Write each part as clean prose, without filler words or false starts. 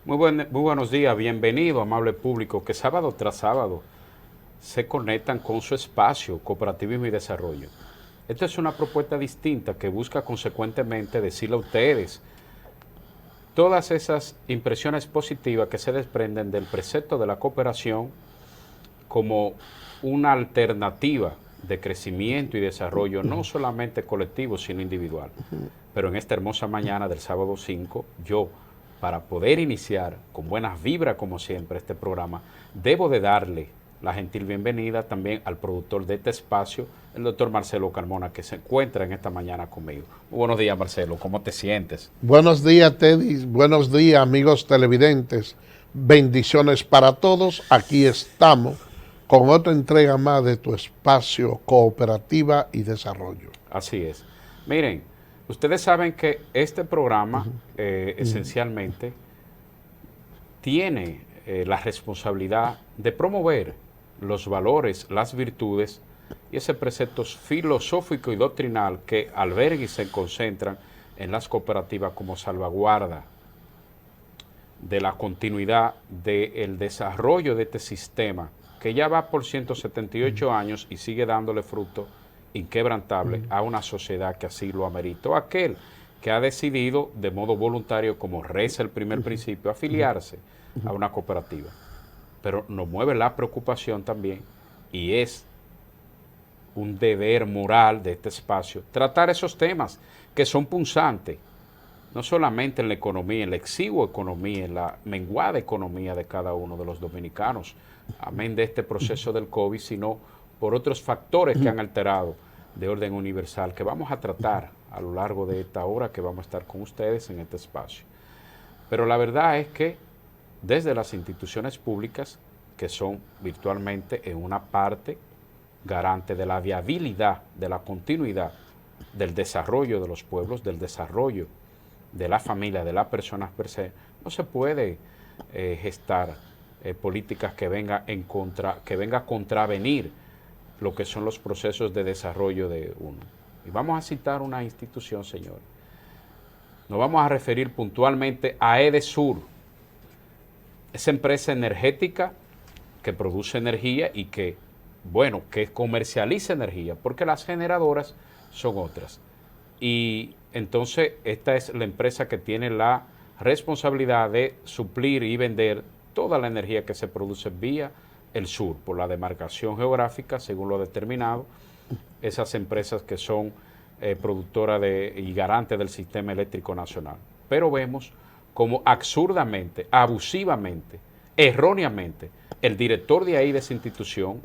Muy buenos días, bienvenido, amable público, que sábado tras sábado se conectan con su espacio, Cooperativismo y Desarrollo. Esta es una propuesta distinta que busca consecuentemente decirle a ustedes todas esas impresiones positivas que se desprenden del precepto de la cooperación como una alternativa de crecimiento y desarrollo, no solamente colectivo, sino individual. Pero en esta hermosa mañana del sábado 5, yo, para poder iniciar con buenas vibras, como siempre, este programa, debo de darle la gentil bienvenida también al productor de este espacio, el doctor Marcelo Carmona, que se encuentra en esta mañana conmigo. Muy buenos días, Marcelo, ¿cómo te sientes? Buenos días, Teddy. Buenos días, amigos televidentes. Bendiciones para todos. Aquí estamos con otra entrega más de tu espacio Cooperativa y Desarrollo. Así es. Miren, ustedes saben que este programa esencialmente tiene la responsabilidad de promover los valores, las virtudes y ese precepto filosófico y doctrinal que albergan y se concentran en las cooperativas como salvaguarda de la continuidad del desarrollo de este sistema que ya va por 178 años y sigue dándole fruto inquebrantable a una sociedad que así lo amerita. Aquel que ha decidido de modo voluntario, como reza el primer principio, afiliarse a una cooperativa. Pero nos mueve la preocupación también, y es un deber moral de este espacio, tratar esos temas que son punzantes, no solamente en la economía, en la exigua economía, en la menguada economía de cada uno de los dominicanos, amén de este proceso del COVID, sino por otros factores que han alterado de orden universal, que vamos a tratar a lo largo de esta hora que vamos a estar con ustedes en este espacio. Pero la verdad es que desde las instituciones públicas, que son virtualmente en una parte garante de la viabilidad, de la continuidad, del desarrollo de los pueblos, del desarrollo de la familia, de las personas per se, no se puede gestar políticas que venga a contravenir lo que son los procesos de desarrollo de uno. Y vamos a citar una institución, señores. Nos vamos a referir puntualmente a Edesur, esa empresa energética que produce energía y que, bueno, que comercializa energía, porque las generadoras son otras. Y entonces esta es la empresa que tiene la responsabilidad de suplir y vender toda la energía que se produce vía el sur, por la demarcación geográfica, según lo determinado, esas empresas que son productoras y garantes del sistema eléctrico nacional. Pero vemos como absurdamente, abusivamente, erróneamente, el director de ahí de esa institución,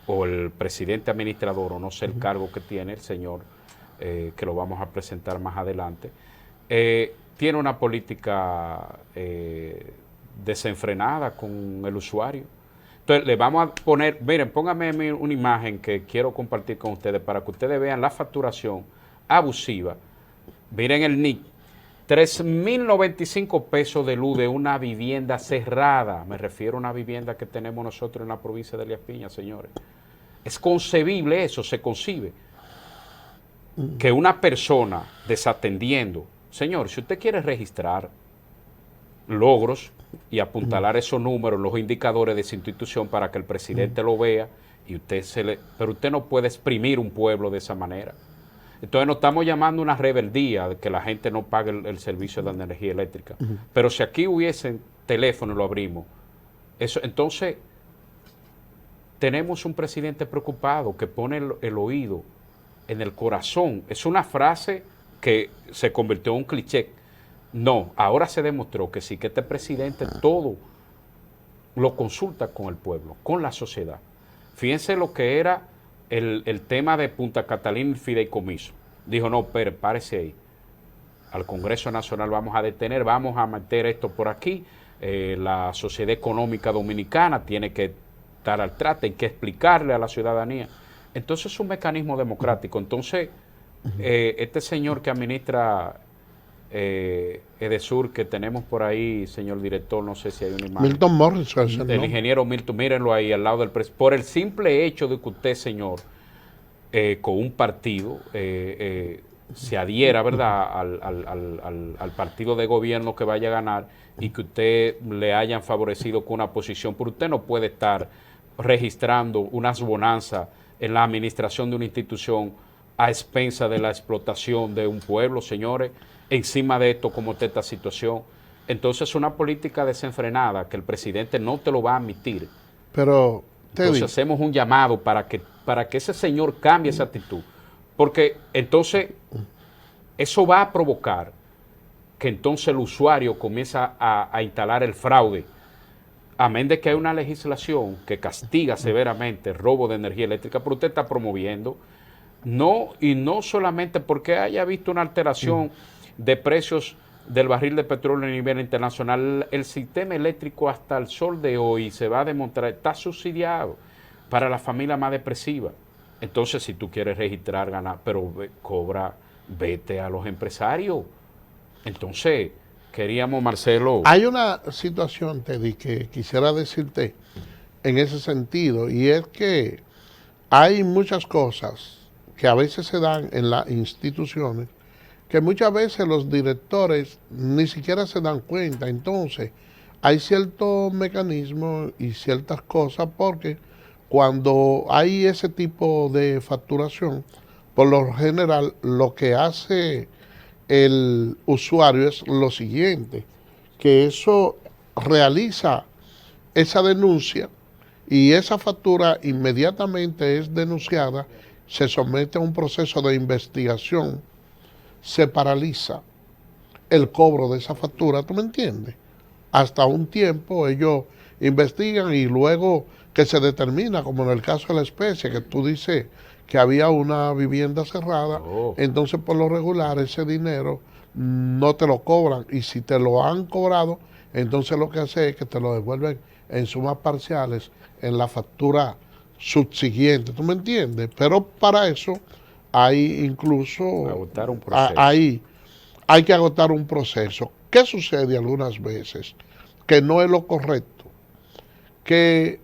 o el presidente administrador, o no sé el cargo que tiene el señor, que lo vamos a presentar más adelante, tiene una política desenfrenada con el usuario. Entonces le vamos a poner, miren, pónganme una imagen que quiero compartir con ustedes para que ustedes vean la facturación abusiva. Miren el NIC, 3.095 pesos de luz de una vivienda cerrada. Me refiero a una vivienda que tenemos nosotros en la provincia de Elías Piñas, señores. Es concebible eso, se concibe. Que una persona desatendiendo, señor, si usted quiere registrar logros y apuntalar esos números, los indicadores de esa institución para que el presidente lo vea, y pero usted no puede exprimir un pueblo de esa manera. Entonces nos estamos llamando una rebeldía de que la gente no pague el servicio de energía eléctrica. Pero si aquí hubiese teléfono y lo abrimos, entonces tenemos un presidente preocupado que pone el oído en el corazón. Es una frase que se convirtió en un cliché. No, ahora se demostró que sí, que este presidente todo lo consulta con el pueblo, con la sociedad. Fíjense lo que era el tema de Punta Catalina y el fideicomiso. Dijo, no, pero párese ahí. Al Congreso Nacional vamos a detener, vamos a meter esto por aquí. La sociedad económica dominicana tiene que estar al trate, hay que explicarle a la ciudadanía. Entonces es un mecanismo democrático. Entonces, este señor que administra Edesur, que tenemos por ahí, señor director, no sé si hay una imagen. Milton Morrison. El ingeniero Milton, mírenlo ahí al lado del presidente. Por el simple hecho de que usted, señor, con un partido, se adhiera, ¿verdad?, al partido de gobierno que vaya a ganar y que usted le hayan favorecido con una posición, pero usted no puede estar registrando unas bonanzas en la administración de una institución a expensa de la explotación de un pueblo, señores, encima de esto como está esta situación. Entonces es una política desenfrenada que el presidente no te lo va a admitir. Pero, Entonces hacemos un llamado para que ese señor cambie esa actitud, porque entonces eso va a provocar que entonces el usuario comienza a instalar el fraude, amén de que hay una legislación que castiga severamente el robo de energía eléctrica, pero usted está promoviendo, y no solamente porque haya visto una alteración de precios del barril de petróleo a nivel internacional, el sistema eléctrico hasta el sol de hoy se va a demostrar, está subsidiado para la familia más depresiva. Entonces, si tú quieres registrar, ganar, pero vete a los empresarios. Entonces, queríamos, Marcelo. Hay una situación, Teddy, que quisiera decirte en ese sentido, y es que hay muchas cosas que a veces se dan en las instituciones que muchas veces los directores ni siquiera se dan cuenta. Entonces, hay ciertos mecanismos y ciertas cosas porque cuando hay ese tipo de facturación, por lo general lo que hace el usuario es lo siguiente, que eso realiza esa denuncia y esa factura inmediatamente es denunciada, se somete a un proceso de investigación, se paraliza el cobro de esa factura, ¿tú me entiendes? Hasta un tiempo ellos investigan y luego que se determina, como en el caso de la especie, que tú dices que había una vivienda cerrada, entonces por lo regular ese dinero no te lo cobran, y si te lo han cobrado, entonces lo que hace es que te lo devuelven en sumas parciales en la factura subsiguiente, ¿tú me entiendes? Pero para eso hay incluso, hay que agotar un proceso. ¿Qué sucede algunas veces? Que no es lo correcto, que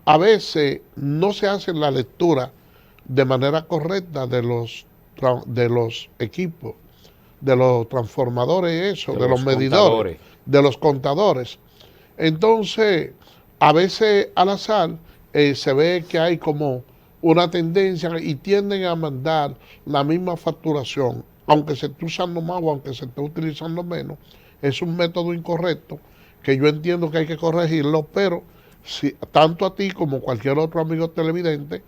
a veces no se hace la lectura de manera correcta de los equipos, de los transformadores, de los medidores, de los contadores. Entonces, a veces al azar se ve que hay como una tendencia y tienden a mandar la misma facturación, aunque se esté usando más o aunque se esté utilizando menos. Es un método incorrecto que yo entiendo que hay que corregirlo, pero si, tanto a ti como cualquier otro amigo televidente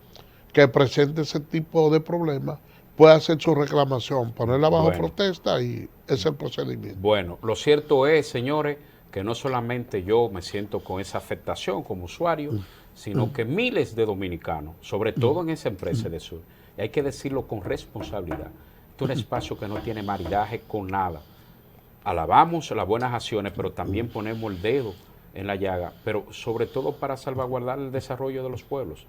que presente ese tipo de problemas, puede hacer su reclamación, ponerla bajo protesta y ese es el procedimiento. Bueno, lo cierto es, señores, que no solamente yo me siento con esa afectación como usuario, sino que miles de dominicanos, sobre todo en esa empresa de Sur, y hay que decirlo con responsabilidad, este es un espacio que no tiene maridaje con nada. Alabamos las buenas acciones, pero también ponemos el dedo en la llaga, pero sobre todo para salvaguardar el desarrollo de los pueblos,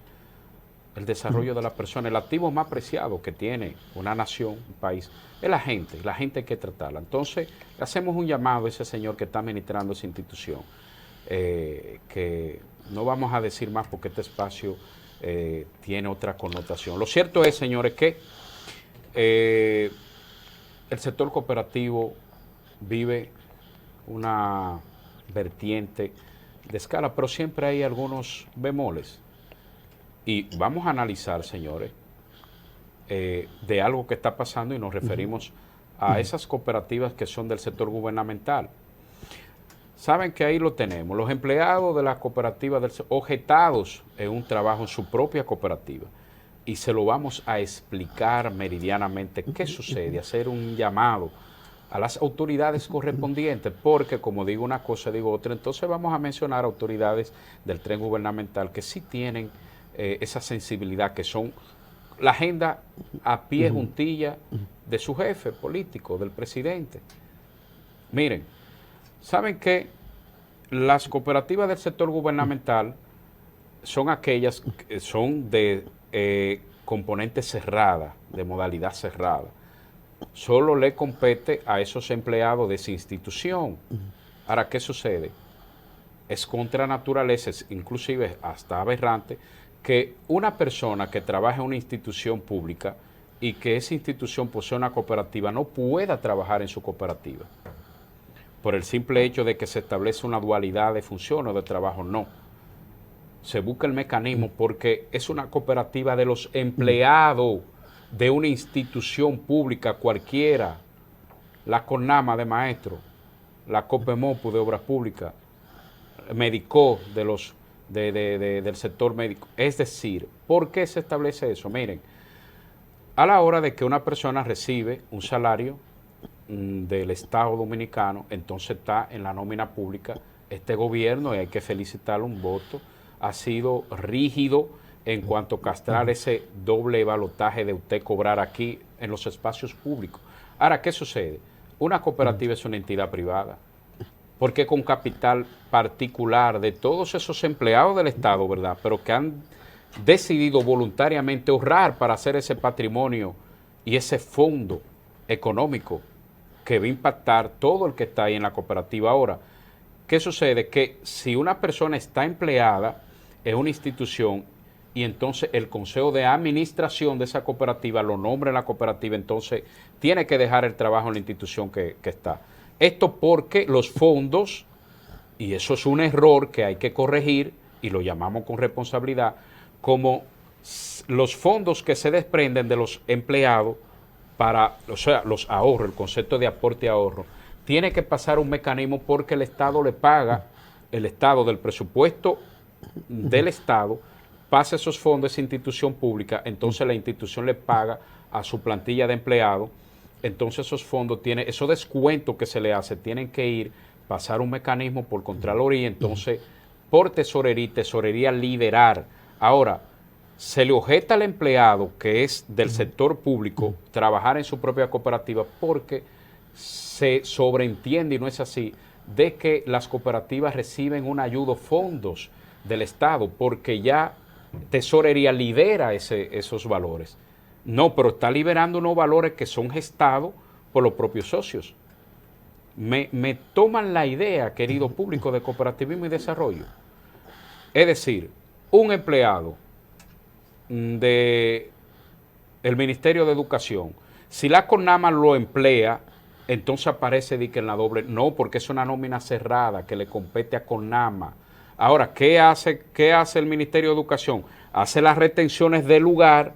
el desarrollo de las personas. El activo más preciado que tiene una nación, un país, es la gente hay que tratarla. Entonces, le hacemos un llamado a ese señor que está administrando esa institución, que no vamos a decir más porque este espacio tiene otra connotación. Lo cierto es, señores, que el sector cooperativo vive una vertiente de escala, pero siempre hay algunos bemoles. Y vamos a analizar, señores, de algo que está pasando y nos referimos a esas cooperativas que son del sector gubernamental. Saben que ahí lo tenemos, los empleados de la cooperativa objetados en un trabajo en su propia cooperativa. Y se lo vamos a explicar meridianamente qué sucede, hacer un llamado a las autoridades correspondientes, porque como digo una cosa, digo otra. Entonces vamos a mencionar autoridades del tren gubernamental que sí tienen esa sensibilidad, que son la agenda a pie juntilla de su jefe político, del presidente. Miren, ¿saben que las cooperativas del sector gubernamental son aquellas que son de componente cerrada, de modalidad cerrada? Solo le compete a esos empleados de esa institución. Ahora, ¿qué sucede? Es contra naturaleza, es inclusive hasta aberrante, que una persona que trabaja en una institución pública y que esa institución posee una cooperativa no pueda trabajar en su cooperativa. Por el simple hecho de que se establece una dualidad de función o de trabajo, no. Se busca el mecanismo porque es una cooperativa de los empleados de una institución pública cualquiera, la CONAMA de maestros, la COPEMOPU de obras públicas, Medicó del sector médico. Es decir, ¿por qué se establece eso? Miren, a la hora de que una persona recibe un salario del Estado Dominicano, entonces está en la nómina pública. Este gobierno, y hay que felicitarlo, un voto, ha sido rígido en cuanto a castrar ese doble balotaje de usted cobrar aquí en los espacios públicos. Ahora, ¿qué sucede? Una cooperativa es una entidad privada, porque con capital particular de todos esos empleados del Estado, ¿verdad?, pero que han decidido voluntariamente ahorrar para hacer ese patrimonio y ese fondo económico que va a impactar todo el que está ahí en la cooperativa. Ahora, ¿qué sucede? Que si una persona está empleada en una institución y entonces el consejo de administración de esa cooperativa lo nombra en la cooperativa, entonces tiene que dejar el trabajo en la institución que está. Esto porque los fondos, y eso es un error que hay que corregir y lo llamamos con responsabilidad, como los fondos que se desprenden de los empleados para, o sea, los ahorros, el concepto de aporte y ahorro, tiene que pasar un mecanismo porque el Estado le paga, el Estado del presupuesto del Estado pasa esos fondos a esa institución pública, entonces la institución le paga a su plantilla de empleados, entonces esos fondos tienen, esos descuentos que se le hace, tienen que ir, pasar un mecanismo por Contraloría, entonces por tesorería liberar. Ahora, se le objeta al empleado que es del sector público trabajar en su propia cooperativa porque se sobreentiende, y no es así, de que las cooperativas reciben un ayudo, fondos del Estado, porque ya tesorería libera esos valores. No, pero está liberando unos valores que son gestados por los propios socios. Me toman la idea, querido público, de cooperativismo y desarrollo. Es decir, un empleado del Ministerio de Educación, si la CONAMA lo emplea, entonces aparece de que en la doble, no, porque es una nómina cerrada que le compete a CONAMA. Ahora, ¿qué hace el Ministerio de Educación? Hace las retenciones del lugar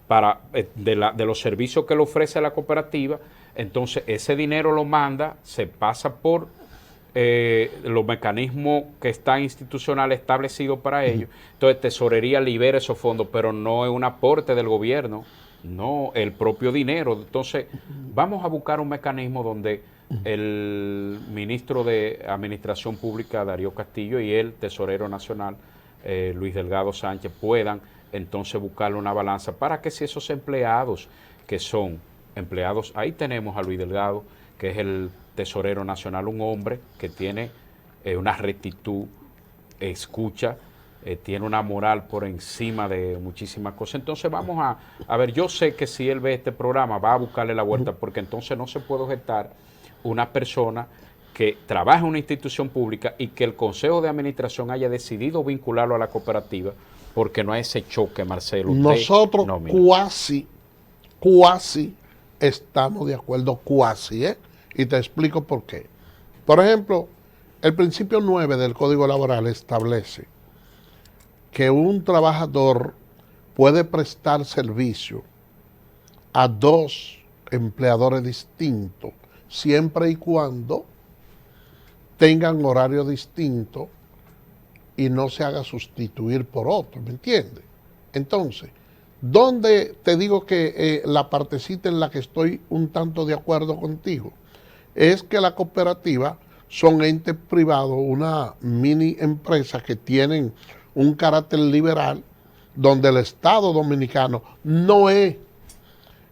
de los servicios que le ofrece la cooperativa, entonces ese dinero lo manda, se pasa por los mecanismos que están institucionales establecidos para ello. Entonces tesorería libera esos fondos, pero no es un aporte del gobierno, no, el propio dinero. Entonces vamos a buscar un mecanismo donde el ministro de Administración Pública, Darío Castillo, y el tesorero nacional, Luis Delgado Sánchez, puedan entonces buscarle una balanza para que si esos empleados que son empleados, ahí tenemos a Luis Delgado, que es el tesorero nacional, un hombre que tiene una rectitud, escucha, tiene una moral por encima de muchísimas cosas. Entonces vamos a ver, yo sé que si él ve este programa va a buscarle la vuelta, porque entonces no se puede objetar una persona que trabaja en una institución pública y que el Consejo de Administración haya decidido vincularlo a la cooperativa, porque no hay ese choque, Marcelo. Nosotros cuasi estamos de acuerdo, cuasi, y te explico por qué. Por ejemplo, el principio 9 del Código Laboral establece que un trabajador puede prestar servicio a dos empleadores distintos, siempre y cuando tengan horario distinto y no se haga sustituir por otro, ¿me entiendes? Entonces, ¿dónde te digo que la partecita en la que estoy un tanto de acuerdo contigo? Es que la cooperativa son entes privados, una mini empresa que tienen un carácter liberal, donde el Estado Dominicano no es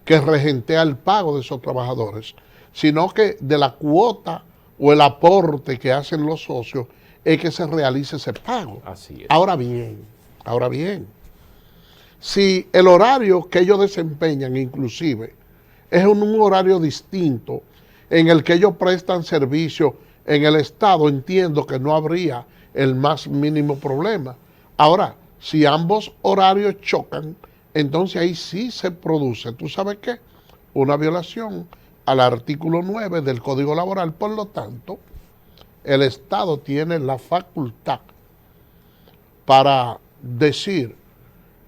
que regentea el pago de esos trabajadores, sino que de la cuota o el aporte que hacen los socios es que se realice ese pago. Así es. Ahora bien, si el horario que ellos desempeñan inclusive es un horario distinto en el que ellos prestan servicio en el Estado, entiendo que no habría el más mínimo problema. Ahora, si ambos horarios chocan, entonces ahí sí se produce, ¿tú sabes qué? Una violación al artículo 9 del Código Laboral. Por lo tanto, el Estado tiene la facultad para decir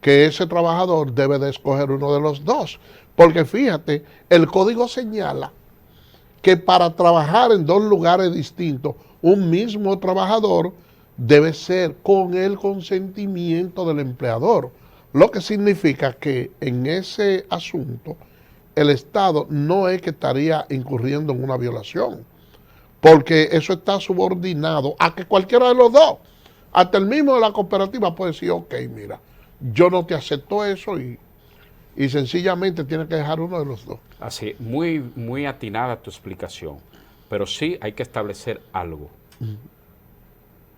que ese trabajador debe de escoger uno de los dos. Porque fíjate, el código señala que para trabajar en dos lugares distintos, un mismo trabajador debe ser con el consentimiento del empleador. Lo que significa que en ese asunto el Estado no es que estaría incurriendo en una violación, porque eso está subordinado a que cualquiera de los dos, hasta el mismo de la cooperativa puede decir, ok, mira, yo no te acepto eso y sencillamente tiene que dejar uno de los dos. Así, muy atinada tu explicación, pero sí hay que establecer algo.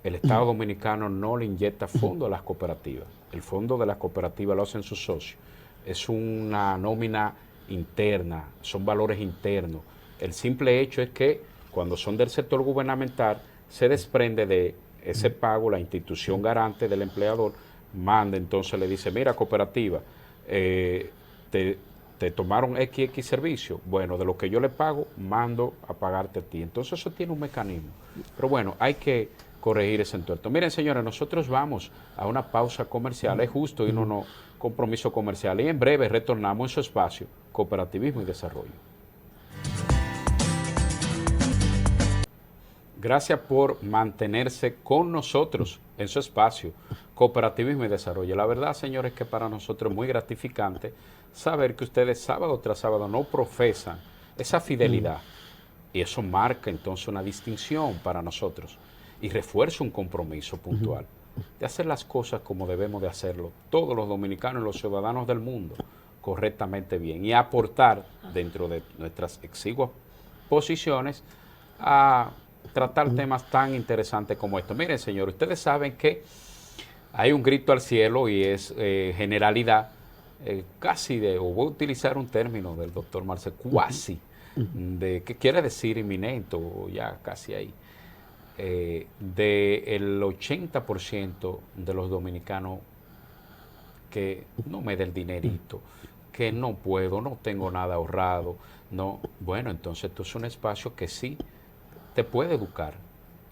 El Estado Dominicano no le inyecta fondo a las cooperativas. El fondo de las cooperativas lo hacen sus socios. Es una nómina interna, son valores internos. El simple hecho es que cuando son del sector gubernamental se desprende de ese pago, la institución garante del empleador manda, entonces le dice, mira cooperativa, te tomaron XX servicio, bueno, de lo que yo le pago, mando a pagarte a ti. Entonces eso tiene un mecanismo. Pero bueno, hay que corregir ese entuerto. Miren, señores, nosotros vamos a una pausa comercial, es justo y no compromiso comercial, y en breve retornamos en su espacio, Cooperativismo y Desarrollo. Gracias por mantenerse con nosotros en su espacio, Cooperativismo y Desarrollo. La verdad, señores, que para nosotros es muy gratificante saber que ustedes sábado tras sábado no profesan esa fidelidad. Y eso marca entonces una distinción para nosotros y refuerza un compromiso puntual de hacer las cosas como debemos de hacerlo, todos los dominicanos y los ciudadanos del mundo, correctamente bien, y aportar dentro de nuestras exiguas posiciones a tratar temas tan interesantes como estos. Miren, señor, ustedes saben que hay un grito al cielo y es generalidad, casi de, o voy a utilizar un término del doctor Marcel, cuasi, de qué quiere decir inminente, o ya casi ahí, del 80% de los dominicanos que no me dé el dinerito, que no puedo, no tengo nada ahorrado, no, bueno, entonces esto es un espacio que sí te puede educar,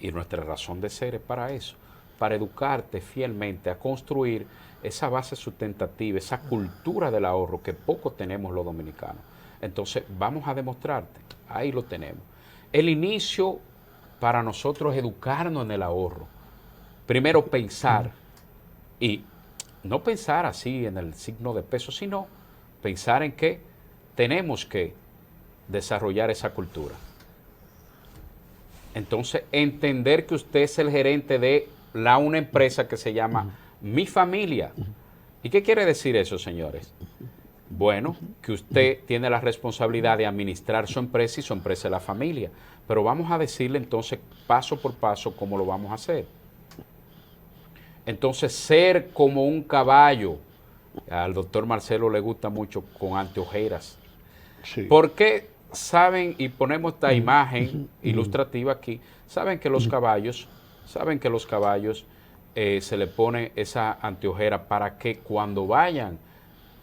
y nuestra razón de ser es para eso, para educarte fielmente a construir esa base sustentativa, esa cultura del ahorro que poco tenemos los dominicanos. Entonces vamos a demostrarte, ahí lo tenemos. El inicio para nosotros es educarnos en el ahorro. Primero pensar, y no pensar así en el signo de peso, sino pensar en que tenemos que desarrollar esa cultura. Entonces, entender que usted es el gerente de una empresa que se llama Mi Familia. ¿Y qué quiere decir eso, señores? Bueno, que usted tiene la responsabilidad de administrar su empresa y su empresa es la familia. Pero vamos a decirle entonces paso por paso cómo lo vamos a hacer. Entonces, ser como un caballo. Al doctor Marcelo le gusta mucho con anteojeras. Sí. ¿Por qué saben, y ponemos esta imagen ilustrativa aquí, saben que los caballos, se le pone esa anteojera para que cuando vayan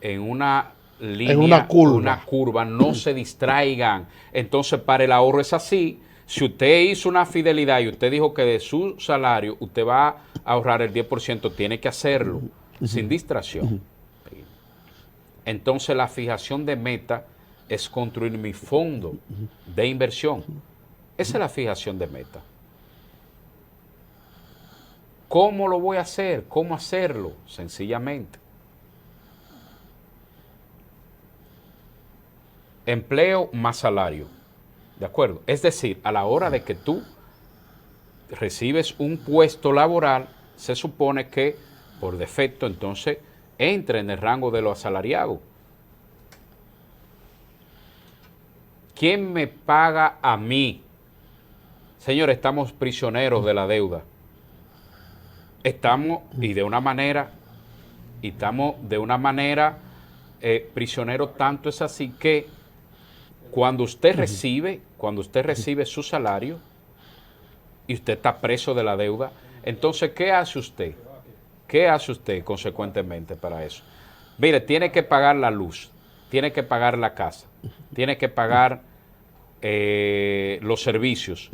en una línea, en una curva, no se distraigan? Entonces, para el ahorro es así. Si usted hizo una fidelidad y usted dijo que de su salario usted va a ahorrar el 10%, tiene que hacerlo sin distracción. Entonces, la fijación de meta es construir mi fondo de inversión. Esa es la fijación de meta. ¿Cómo lo voy a hacer? ¿Cómo hacerlo? Sencillamente. Empleo más salario. ¿De acuerdo? Es decir, a la hora de que tú recibes un puesto laboral, se supone que por defecto entonces entra en el rango de lo asalariado. ¿Quién me paga a mí? Señores, estamos prisioneros de la deuda. Estamos de una manera prisioneros, tanto es así que cuando usted recibe su salario y usted está preso de la deuda, entonces, ¿qué hace usted? ¿Qué hace usted consecuentemente para eso? Mire, tiene que pagar la luz, tiene que pagar la casa, tiene que pagar los servicios,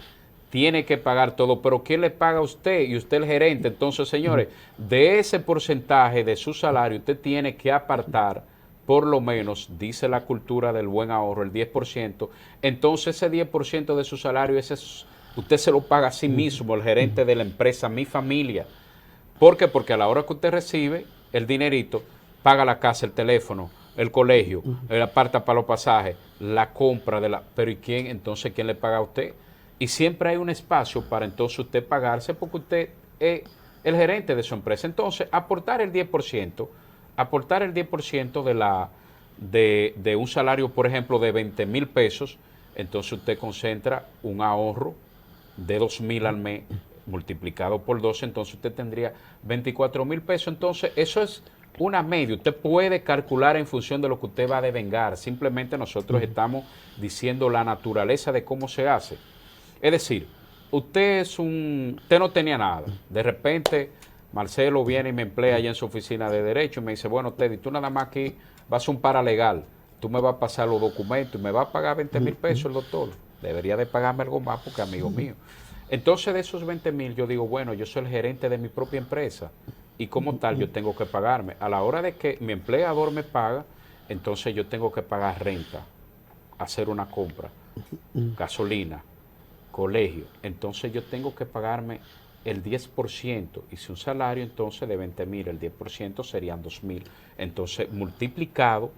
tiene que pagar todo, pero ¿quién le paga a usted? Y usted el gerente. Entonces, señores, de ese porcentaje de su salario, usted tiene que apartar, por lo menos, dice la cultura del buen ahorro, el 10%. Entonces, ese 10% de su salario, usted se lo paga a sí mismo, el gerente de la empresa, mi familia. ¿Por qué? Porque a la hora que usted recibe el dinerito, paga la casa, el teléfono, el colegio, el aparta para los pasajes, la compra de la... Pero ¿y quién? Entonces, ¿quién le paga a usted? Y siempre hay un espacio para entonces usted pagarse porque usted es el gerente de su empresa. Entonces, aportar el 10%, de un salario, por ejemplo, de 20,000 pesos, entonces usted concentra un ahorro de 2,000 al mes multiplicado por 12, entonces usted tendría 24,000 pesos. Entonces, eso es una media. Usted puede calcular en función de lo que usted va a devengar. Simplemente nosotros estamos diciendo la naturaleza de cómo se hace. Es decir, usted no tenía nada. De repente, Marcelo viene y me emplea allá en su oficina de derecho y me dice, bueno, Teddy, tú nada más aquí vas a un paralegal, tú me vas a pasar los documentos y me vas a pagar 20,000 pesos el doctor. Debería de pagarme algo más porque es amigo mío. Entonces, de esos 20,000, yo digo, bueno, yo soy el gerente de mi propia empresa y como tal yo tengo que pagarme. A la hora de que mi empleador me paga, entonces yo tengo que pagar renta, hacer una compra, gasolina, colegio. Entonces yo tengo que pagarme el 10%. Y si un salario entonces de 20,000, el 10% serían 2,000. Entonces multiplicado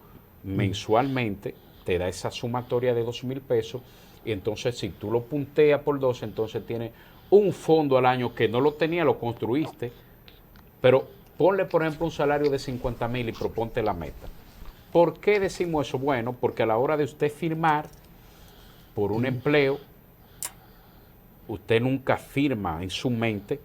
mensualmente te da esa sumatoria de 2,000 pesos. Y entonces si tú lo punteas por 12, entonces tienes un fondo al año que no lo tenía, lo construiste. Pero ponle, por ejemplo, un salario de 50,000 y proponte la meta. ¿Por qué decimos eso? Bueno, porque a la hora de usted firmar por un empleo, usted nunca firma en su mente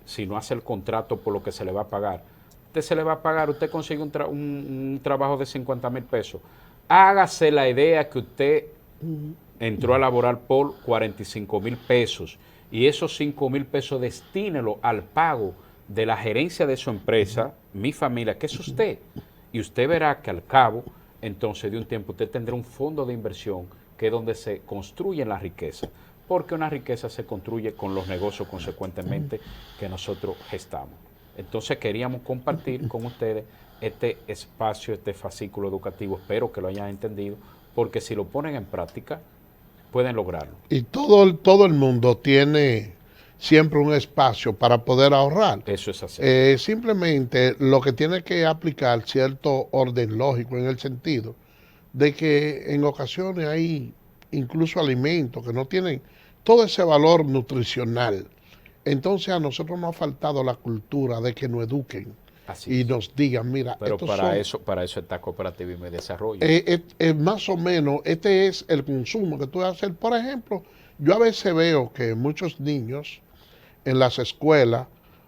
si no hace el contrato por lo que se le va a pagar. Usted se le va a pagar, usted consigue un trabajo de 50,000 pesos. Hágase la idea que usted entró a laborar por 45,000 pesos y esos 5,000 pesos destínelo al pago de la gerencia de su empresa, mi familia, que es usted. Y usted verá que al cabo, entonces de un tiempo, usted tendrá un fondo de inversión que es donde se construye la riqueza. Porque una riqueza se construye con los negocios consecuentemente que nosotros gestamos. Entonces queríamos compartir con ustedes este espacio, este fascículo educativo. Espero que lo hayan entendido, porque si lo ponen en práctica, pueden lograrlo. Y todo el mundo tiene siempre un espacio para poder ahorrar. Eso es así. Simplemente lo que tiene que aplicar cierto orden lógico en el sentido de que en ocasiones hay incluso alimentos que no tienen todo ese valor nutricional. Entonces a nosotros nos ha faltado la cultura de que nos eduquen y nos digan, mira, pero estos para eso está Cooperativismo y Desarrollo. más o menos, este es el consumo que tú vas a hacer. Por ejemplo, yo a veces veo que muchos niños en las escuelas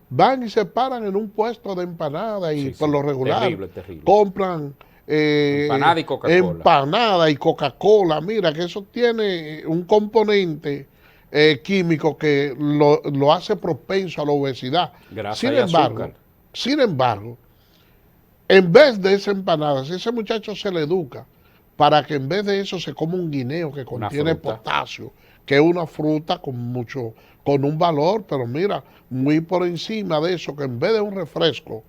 van y se paran en un puesto de empanada y por lo regular terrible. compran empanada y Coca-Cola. Empanada y Coca-Cola. Mira que eso tiene un componente químico que lo hace propenso a la obesidad. Sin embargo, en vez de esa empanada, si ese muchacho se le educa para que en vez de eso se coma un guineo que contiene potasio, que es una fruta con un valor, pero mira, muy por encima de eso, que en vez de un refresco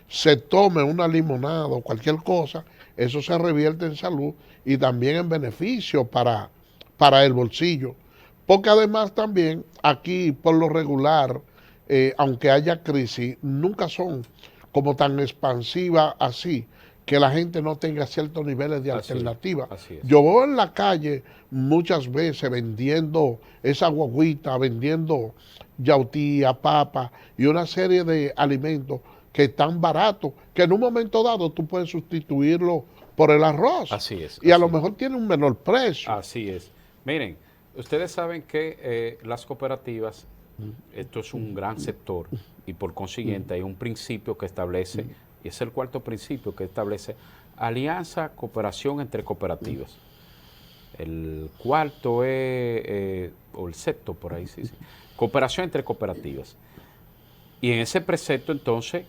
se tome una limonada o cualquier cosa, eso se revierte en salud y también en beneficio para el bolsillo. Porque además también aquí por lo regular, aunque haya crisis, nunca son como tan expansivas así, que la gente no tenga ciertos niveles de alternativa. Yo voy en la calle muchas veces vendiendo esa guaguita, vendiendo yautía, papa y una serie de alimentos que están baratos, que en un momento dado tú puedes sustituirlo por el arroz. Así es. Y a lo mejor tiene un menor precio. Así es. Miren, ustedes saben que las cooperativas, esto es un gran sector y por consiguiente hay un principio que establece, y es el cuarto principio que establece alianza, cooperación entre cooperativas. El cuarto es, o el sexto por ahí, sí, cooperación entre cooperativas. Y en ese precepto entonces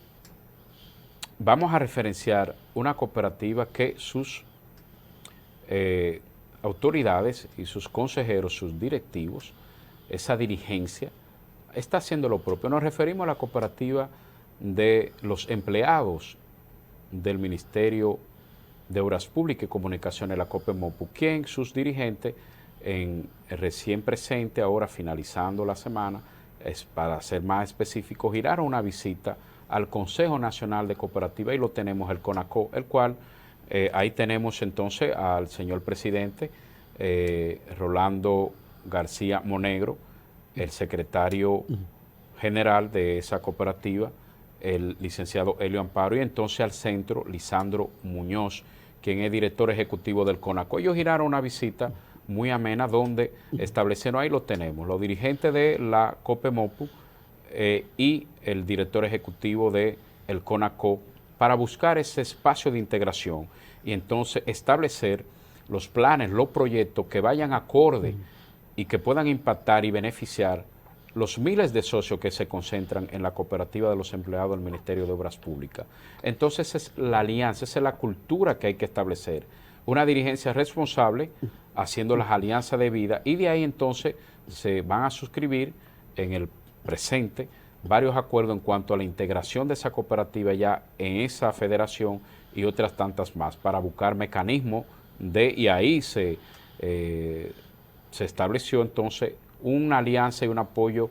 vamos a referenciar una cooperativa que sus autoridades y sus consejeros, sus directivos, esa dirigencia, está haciendo lo propio. Nos referimos a la cooperativa de los empleados del Ministerio de Obras Públicas y Comunicaciones, la COPEMOPU, quien sus dirigentes, recién presente, ahora finalizando la semana, para ser más específico, giraron una visita al Consejo Nacional de Cooperativas y lo tenemos, el CONACO, el cual ahí tenemos entonces al señor presidente Rolando García Monegro, el secretario general de esa cooperativa, el licenciado Helio Amparo, y entonces al centro Lisandro Muñoz, quien es director ejecutivo del CONACO. Ellos giraron una visita muy amena donde establecieron, ahí lo tenemos, los dirigentes de la COPEMOPU y el director ejecutivo del CONACO, para buscar ese espacio de integración y entonces establecer los planes, los proyectos que vayan acorde y que puedan impactar y beneficiar los miles de socios que se concentran en la cooperativa de los empleados del Ministerio de Obras Públicas. Entonces es la alianza, esa es la cultura que hay que establecer. Una dirigencia responsable haciendo las alianzas de vida, y de ahí entonces se van a suscribir en el presente varios acuerdos en cuanto a la integración de esa cooperativa ya en esa federación y otras tantas más, para buscar mecanismos y ahí se estableció entonces una alianza y un apoyo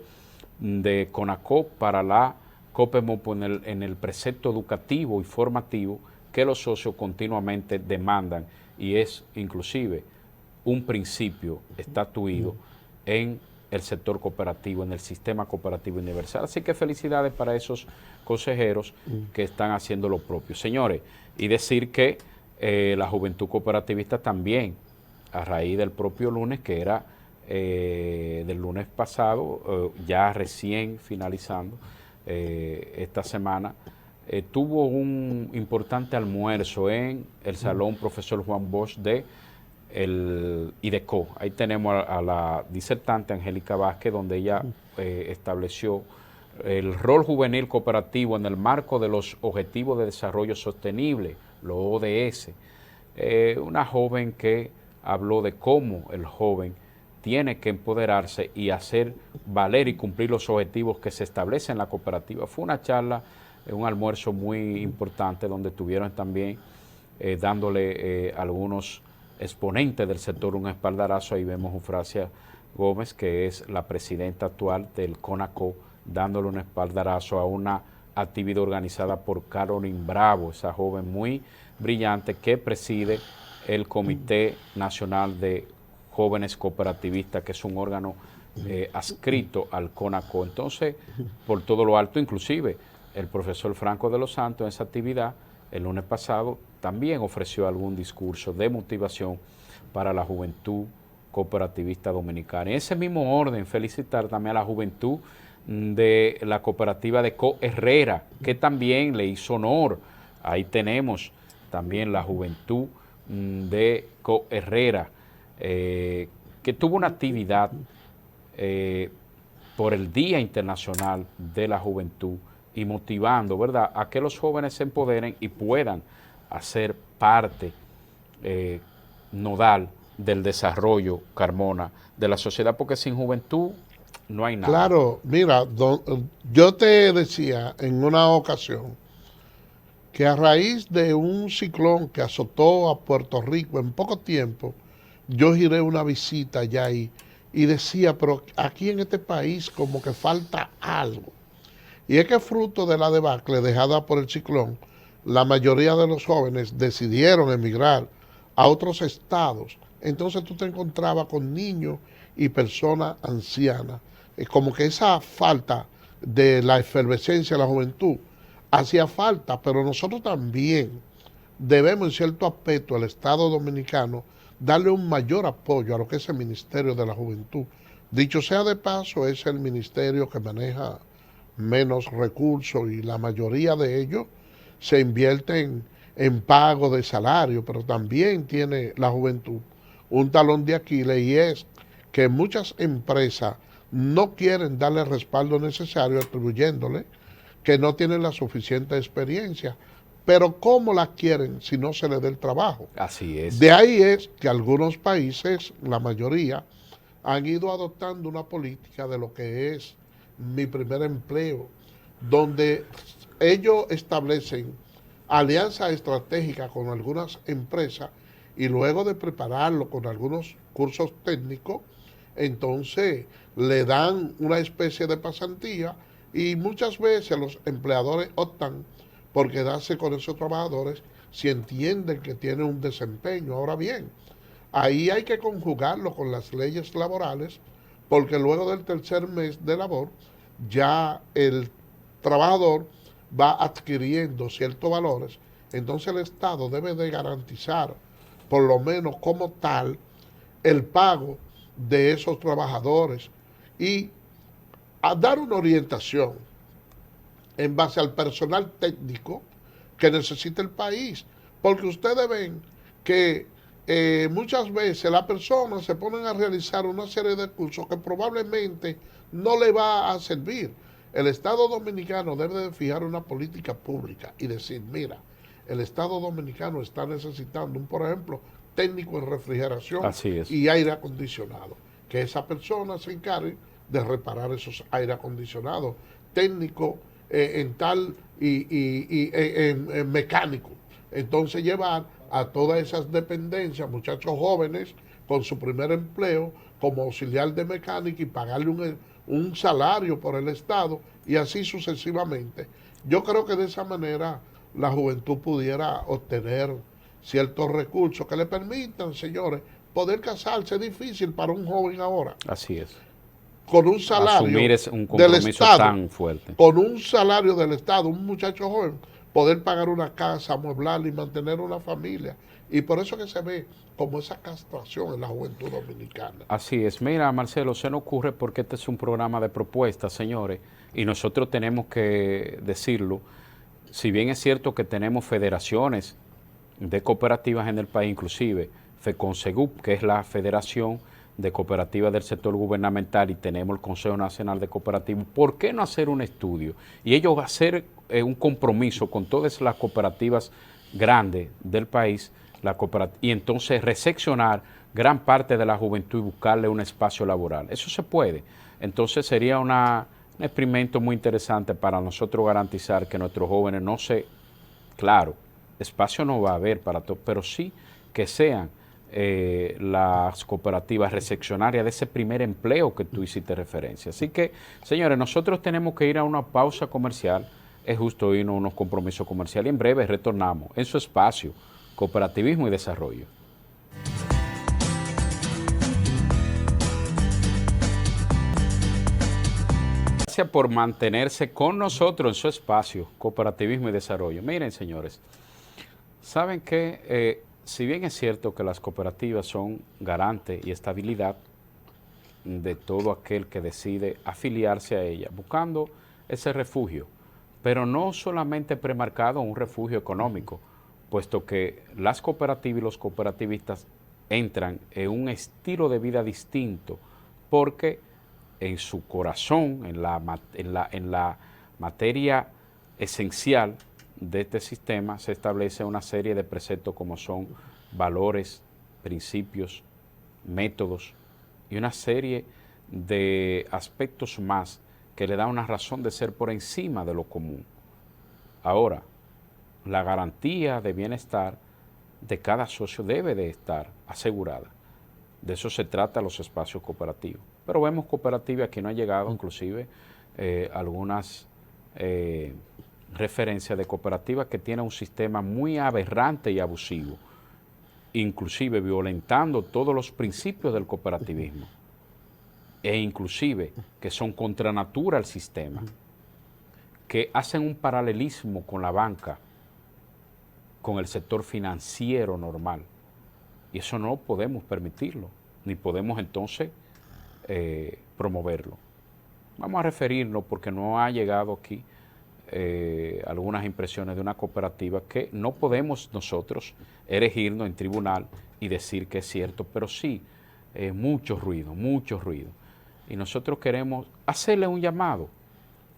de CONACO para la COPEMOPU en el precepto educativo y formativo que los socios continuamente demandan, y es inclusive un principio estatuido en el sector cooperativo, en el sistema cooperativo universal. Así que felicidades para esos consejeros que están haciendo lo propio. Señores, y decir que la juventud cooperativista también, a raíz del propio lunes, que era del lunes pasado, ya recién finalizando esta semana, tuvo un importante almuerzo en el Salón Profesor Juan Bosch de el IDECO. Ahí tenemos a la disertante Angélica Vázquez, donde ella estableció el rol juvenil cooperativo en el marco de los Objetivos de Desarrollo Sostenible, los ODS. Una joven que habló de cómo el joven tiene que empoderarse y hacer valer y cumplir los objetivos que se establecen en la cooperativa. Fue una charla, un almuerzo muy importante, donde estuvieron también dándole algunos exponentes del sector un espaldarazo. Ahí vemos a Eufrasia Gómez, que es la presidenta actual del CONACO, dándole un espaldarazo a una actividad organizada por Caroline Bravo, esa joven muy brillante que preside el Comité Nacional de Jóvenes Cooperativistas, que es un órgano adscrito al CONACO. Entonces, por todo lo alto, inclusive el profesor Franco de los Santos en esa actividad, el lunes pasado, también ofreció algún discurso de motivación para la juventud cooperativista dominicana. En ese mismo orden, felicitar también a la juventud de la cooperativa de Co Herrera, que también le hizo honor. Ahí tenemos también la juventud de Co Herrera, que tuvo una actividad por el Día Internacional de la Juventud, y motivando, ¿verdad?, a que los jóvenes se empoderen y puedan hacer parte nodal del desarrollo, Carmona, de la sociedad, porque sin juventud no hay nada. Claro, mira, yo te decía en una ocasión que a raíz de un ciclón que azotó a Puerto Rico en poco tiempo, yo giré una visita allá y decía, pero aquí en este país como que falta algo. Y es que fruto de la debacle dejada por el ciclón, la mayoría de los jóvenes decidieron emigrar a otros estados. Entonces tú te encontrabas con niños y personas ancianas. Como que esa falta de la efervescencia de la juventud hacía falta, pero nosotros también debemos, en cierto aspecto, al Estado Dominicano, darle un mayor apoyo a lo que es el Ministerio de la Juventud. Dicho sea de paso, es el ministerio que maneja menos recursos y la mayoría de ellos se invierten en pago de salario, pero también tiene la juventud un talón de Aquiles, y es que muchas empresas no quieren darle el respaldo necesario, atribuyéndole que no tienen la suficiente experiencia. pero ¿cómo la quieren si no se les dé el trabajo? Así es. De ahí es que algunos países, la mayoría, han ido adoptando una política de lo que es mi primer empleo, donde ellos establecen alianzas estratégicas con algunas empresas y luego de prepararlo con algunos cursos técnicos, entonces le dan una especie de pasantía y muchas veces los empleadores optan por quedarse con esos trabajadores si entienden que tienen un desempeño. Ahora bien, ahí hay que conjugarlo con las leyes laborales, porque luego del tercer mes de labor ya el trabajador va adquiriendo ciertos valores, entonces el Estado debe de garantizar, por lo menos como tal, el pago de esos trabajadores y a dar una orientación en base al personal técnico que necesita el país. Porque ustedes ven que muchas veces las personas se ponen a realizar una serie de cursos que probablemente no le va a servir. El Estado Dominicano debe de fijar una política pública y decir, mira, el Estado Dominicano está necesitando por ejemplo, técnico en refrigeración y aire acondicionado. Que esa persona se encargue de reparar esos aire acondicionados, técnico en tal en mecánico. Entonces llevar a todas esas dependencias, muchachos jóvenes con su primer empleo como auxiliar de mecánica y pagarle un salario por el Estado y así sucesivamente. Yo creo que de esa manera la juventud pudiera obtener ciertos recursos que le permitan, señores, poder casarse. Es difícil para un joven ahora. Así es. Con un salario asumir un compromiso del Estado, tan fuerte. Con un salario del Estado, un muchacho joven, poder pagar una casa, amueblarla y mantener una familia. Y por eso que se ve como esa castración en la juventud dominicana. Así es. Mira, Marcelo, se nos ocurre porque este es un programa de propuestas, señores, y nosotros tenemos que decirlo. Si bien es cierto que tenemos federaciones de cooperativas en el país, inclusive FECONSEGUP, que es la Federación de Cooperativas del Sector Gubernamental, y tenemos el Consejo Nacional de Cooperativas, ¿por qué no hacer un estudio? Y ellos hacer un compromiso con todas las cooperativas grandes del país, y entonces reseccionar gran parte de la juventud y buscarle un espacio laboral. Eso se puede. Entonces sería un experimento muy interesante para nosotros garantizar que nuestros jóvenes no se... Claro, espacio no va a haber para todo, pero sí que sean las cooperativas recepcionarias de ese primer empleo que tú hiciste referencia. Así que, señores, nosotros tenemos que ir a una pausa comercial, es justo irnos a unos compromisos comerciales y en breve retornamos en su espacio, Cooperativismo y Desarrollo. Gracias por mantenerse con nosotros en su espacio, Cooperativismo y Desarrollo. Miren, señores, saben que si bien es cierto que las cooperativas son garante y estabilidad de todo aquel que decide afiliarse a ellas, buscando ese refugio, pero no solamente premarcado un refugio económico, puesto que las cooperativas y los cooperativistas entran en un estilo de vida distinto, porque en su corazón, en la materia esencial de este sistema, se establece una serie de preceptos como son valores, principios, métodos y una serie de aspectos más que le da una razón de ser por encima de lo común. Ahora, la garantía de bienestar de cada socio debe de estar asegurada. De eso se trata los espacios cooperativos. Pero vemos cooperativas que no han llegado, inclusive algunas referencias de cooperativas que tienen un sistema muy aberrante y abusivo, inclusive violentando todos los principios del cooperativismo, e inclusive que son contra natura al sistema, que hacen un paralelismo con la banca, con el sector financiero normal. Y eso no podemos permitirlo, ni podemos entonces promoverlo. Vamos a referirnos, porque no ha llegado aquí algunas impresiones de una cooperativa que no podemos nosotros erigirnos en tribunal y decir que es cierto, pero sí, mucho ruido, mucho ruido. Y nosotros queremos hacerle un llamado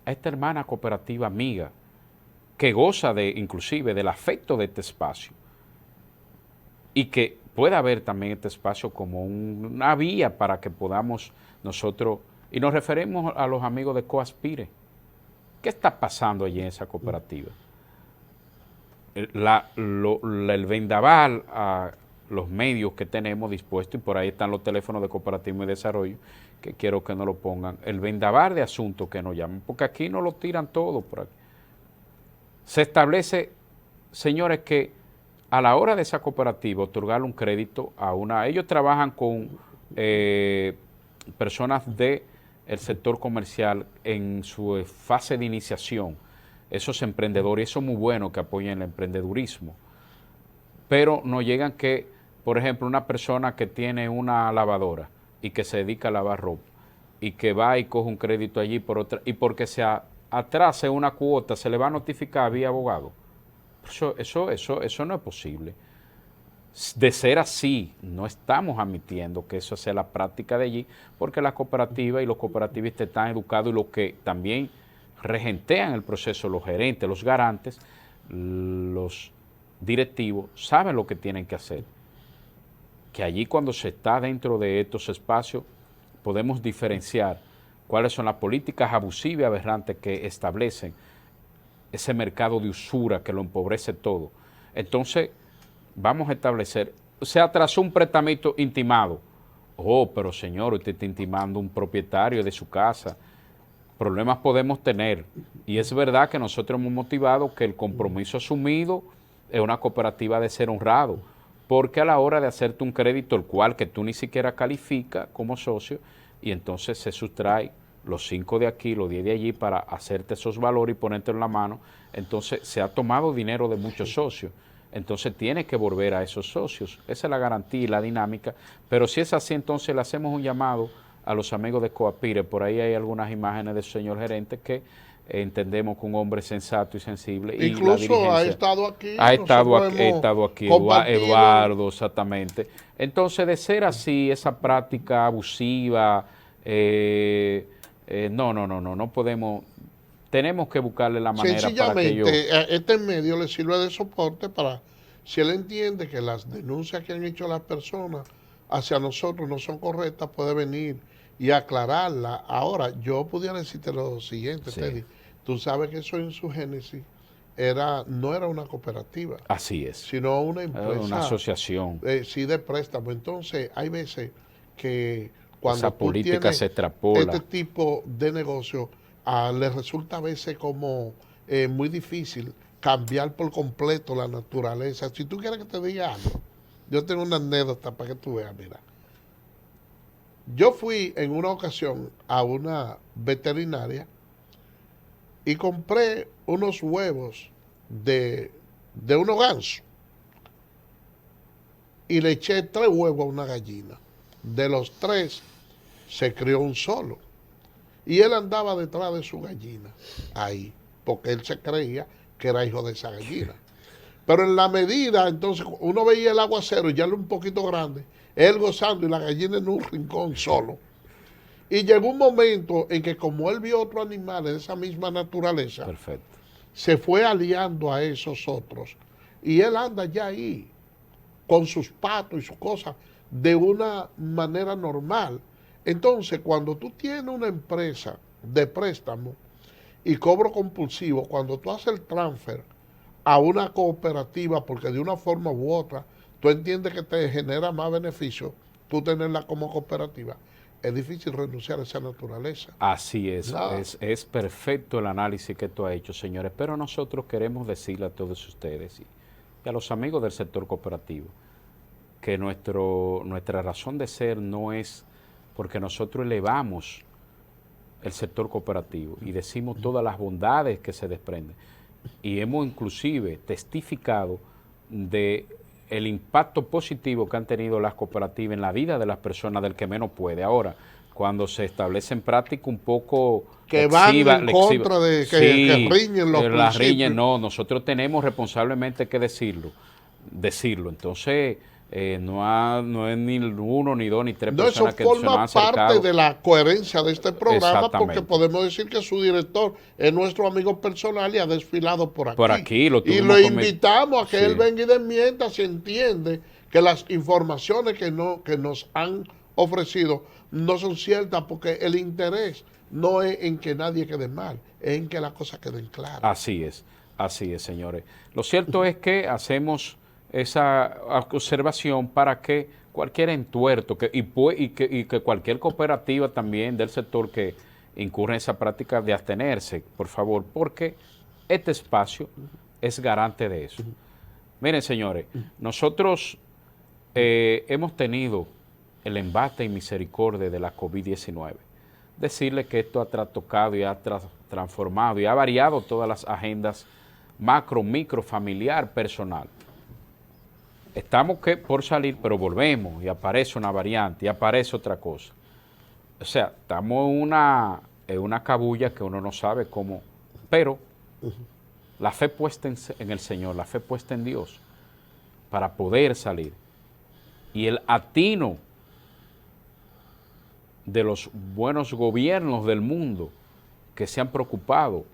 a esta hermana cooperativa amiga que goza de, inclusive del afecto de este espacio, y que pueda haber también este espacio como una vía para que podamos nosotros, y nos referimos a los amigos de Coaspire. ¿Qué está pasando allí en esa cooperativa? El vendaval a los medios que tenemos dispuestos, y por ahí están los teléfonos de Cooperativismo y Desarrollo, que quiero que nos lo pongan, el vendaval de asuntos que nos llaman, porque aquí no lo tiran todo por aquí. Se establece, señores, que a la hora de esa cooperativa otorgarle un crédito a una, ellos trabajan con personas del sector comercial en su fase de iniciación, esos emprendedores, eso es muy bueno que apoyen el emprendedurismo, pero no llegan que, por ejemplo, una persona que tiene una lavadora y que se dedica a lavar ropa y que va y coge un crédito allí por otra, y porque se atrase una cuota se le va a notificar vía abogado. Eso no es posible. De ser así, no estamos admitiendo que eso sea la práctica de allí, porque la cooperativa y los cooperativistas están educados, y los que también regentean el proceso, los gerentes, los garantes, los directivos, saben lo que tienen que hacer. Que allí, cuando se está dentro de estos espacios, podemos diferenciar cuáles son las políticas abusivas y aberrantes que establecen ese mercado de usura que lo empobrece todo. Entonces, vamos a establecer, se atrasó un prestamito intimado. Oh, pero señor, usted está intimando un propietario de su casa. Problemas podemos tener. Y es verdad que nosotros hemos motivado que el compromiso asumido es una cooperativa de ser honrado, porque a la hora de hacerte un crédito, el cual que tú ni siquiera calificas como socio, y entonces se sustrae los 5 de aquí, los 10 de allí, para hacerte esos valores y ponértelo en la mano, entonces se ha tomado dinero de muchos socios. Entonces tiene que volver a esos socios. Esa es la garantía y la dinámica. Pero si es así, entonces le hacemos un llamado a los amigos de Coapire. Por ahí hay algunas imágenes del señor gerente que entendemos que un hombre sensato y sensible. Incluso y la ha estado aquí. ha estado aquí Eduardo, exactamente. Entonces, de ser así, esa práctica abusiva, no podemos. Tenemos que buscarle la manera para que ellos... Este medio le sirve de soporte para, si él entiende que las denuncias que han hecho las personas hacia nosotros no son correctas, puede venir y aclararla. Ahora, yo pudiera decirte lo siguiente, sí. Teddy, tú sabes que eso en su génesis no era una cooperativa. Así es. Sino una empresa. Una asociación. Sí, de préstamo. Entonces, hay veces que cuando esa política se extrapola. Este tipo de negocio, les resulta a veces como muy difícil cambiar por completo la naturaleza. Si tú quieres que te diga algo, yo tengo una anécdota para que tú veas, mira. Yo fui en una ocasión a una veterinaria y compré unos huevos de unos gansos y le eché 3 huevos a una gallina. De los 3 se crió un solo. Y él andaba detrás de su gallina, ahí, porque él se creía que era hijo de esa gallina. Pero en la medida, entonces, uno veía el aguacero y ya era un poquito grande, él gozando y la gallina en un rincón solo. Y llegó un momento en que, como él vio otros animales de esa misma naturaleza, perfecto, se fue aliando a esos otros. Y él anda ya ahí, con sus patos y sus cosas, de una manera normal. Entonces, cuando tú tienes una empresa de préstamo y cobro compulsivo, cuando tú haces el transfer a una cooperativa, porque de una forma u otra, tú entiendes que te genera más beneficio, tú tenerla como cooperativa, es difícil renunciar a esa naturaleza. Así es, es perfecto el análisis que tú has hecho, señores, pero nosotros queremos decirle a todos ustedes y a los amigos del sector cooperativo que nuestra razón de ser no es porque nosotros elevamos el sector cooperativo y decimos todas las bondades que se desprenden. Y hemos inclusive testificado de el impacto positivo que han tenido las cooperativas en la vida de las personas del que menos puede. Ahora, cuando se establece en práctica un poco que van en contra de que riñen los principios. Las riñen, no, nosotros tenemos responsablemente que decirlo. Entonces, no es ni uno, ni dos, ni tres No, eso personas que se nos han forma acercado. parte de la coherencia de este programa, porque Exactamente. podemos decir que su director es nuestro amigo personal y ha desfilado por aquí. Por aquí lo Y tuvimos lo con mi- invitamos a que Sí. él venga y desmienta si entiende que las informaciones que nos han ofrecido no son ciertas, porque el interés no es en que nadie quede mal, es en que las cosas queden claras. Así es, señores. Lo cierto es que hacemos esa observación para que cualquier entuerto y que cualquier cooperativa también del sector que incurra en esa práctica de abstenerse, por favor, porque este espacio es garante de eso. Miren, señores, nosotros hemos tenido el embate y misericordia de la COVID-19. Decirle que esto ha trastocado y ha transformado y ha variado todas las agendas macro, micro, familiar, personal. Estamos que por salir, pero volvemos y aparece una variante y aparece otra cosa. O sea, estamos en una cabulla que uno no sabe cómo, pero la fe puesta en el Señor, la fe puesta en Dios para poder salir. Y el atino de los buenos gobiernos del mundo que se han preocupado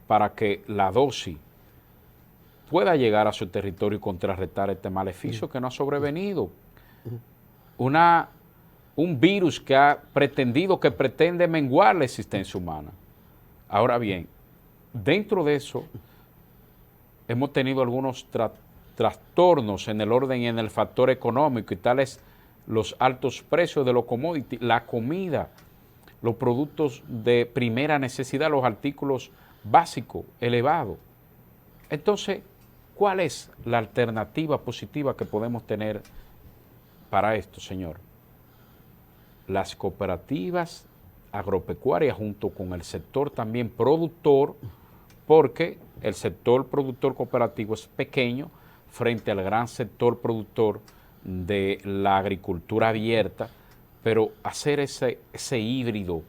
para que la dosis pueda llegar a su territorio y contrarrestar este maleficio que no ha sobrevenido. Un virus que pretende menguar la existencia humana. Ahora bien, dentro de eso hemos tenido algunos trastornos en el orden y en el factor económico, y tales los altos precios de los commodities, la comida, los productos de primera necesidad, los artículos básicos elevados. Entonces, ¿cuál es la alternativa positiva que podemos tener para esto, señor? Las cooperativas agropecuarias junto con el sector también productor, porque el sector productor cooperativo es pequeño frente al gran sector productor de la agricultura abierta, pero hacer ese híbrido